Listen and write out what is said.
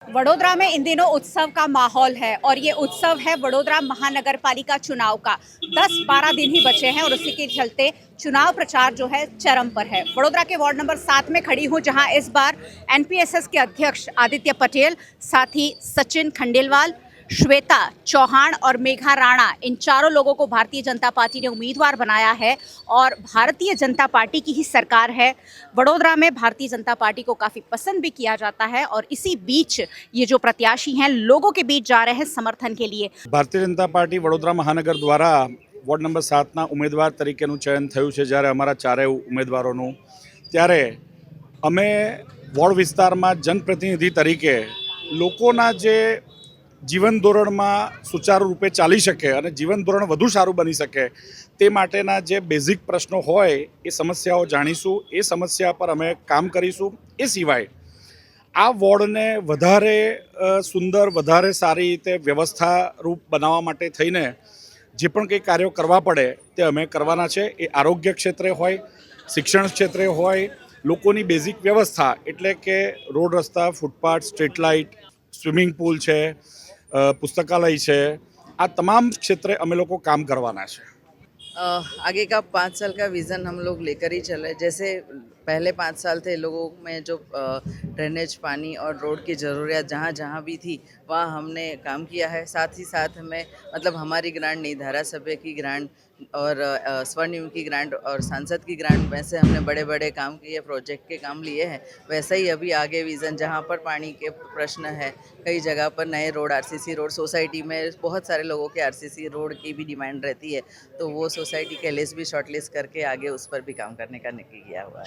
वडोदरा में इन दिनों उत्सव का माहौल है और ये उत्सव है वडोदरा महानगर पालिका चुनाव का। 10-12 दिन ही बचे हैं और उसी के चलते चुनाव प्रचार जो है चरम पर है। वडोदरा के वार्ड नंबर 7 में खड़ी हूँ, जहां इस बार एनपीएसएस के अध्यक्ष आदित्य पटेल, साथ ही सचिन खंडेलवाल, श्वेता चौहान और मेघा राणा, इन चारों लोगों को भारतीय जनता पार्टी ने उम्मीदवार बनाया है और भारतीय जनता पार्टी की ही सरकार है। वडोदरा में भारतीय जनता पार्टी को काफ़ी पसंद भी किया जाता है और इसी बीच ये जो प्रत्याशी हैं लोगों के बीच जा रहे हैं समर्थन के लिए। भारतीय जनता पार्टी वडोदरा महानगर द्वारा वोर्ड नंबर 7 उम्मीदवार तरीकेનું ચયન થયું છે। જ્યારે અમારા ચારેય ઉમેદવારોનું ત્યારે અમે વોર્ડ વિસ્તારમાં જનપ્રતિનિધિ તરીકે લોકોના જે જીવન ધોરણમાં સુચારુ રૂપે ચાલી શકે અને જીવન ધોરણ વધુ સારું બની શકે તે માટેના જે બેઝિક પ્રશ્નો હોય એ સમસ્યાઓ જાણીશું, એ સમસ્યા પર અમે કામ કરીશું। એ સિવાય આ વોર્ડને વધારે સુંદર, વધારે સારી રીતે વ્યવસ્થારૂપ બનાવવા માટે થઈને જે પણ કંઈ કાર્યો કરવા પડે તે અમે કરવાના છે। એ આરોગ્ય ક્ષેત્રે હોય, શિક્ષણ ક્ષેત્રે હોય, લોકોની બેઝિક વ્યવસ્થા એટલે કે રોડ રસ્તા, footpath, street light, swimming pool છે, પુસ્તકાલય છે, આ તમામ ક્ષેત્રે અમે લોકો કામ કરવાના છે। आगे का 5 साल का विज़न हम लोग लेकर ही चले। जैसे पहले 5 साल थे, लोगों में जो ड्रेनेज, पानी और रोड की ज़रूरियात जहाँ जहाँ भी थी वहाँ हमने काम किया है। साथ ही साथ हमें मतलब हमारी ग्रांट नहीं, धारासभ्य की ग्रांट और स्वर्णिम की ग्रांट और सांसद की ग्रांट, वैसे हमने बड़े बड़े काम किए, प्रोजेक्ट के काम लिए हैं। वैसे ही अभी आगे विज़न, जहाँ पर पानी के प्रश्न है, कई जगह पर नए रोड, आरसीसी रोड, सोसाइटी में बहुत सारे लोगों के आरसीसी रोड की भी डिमांड रहती है, तो वो सोसाइटी के लिस्ट भी शॉर्टलिस्ट करके आगे उस पर भी काम करने का नक्की किया हुआ है।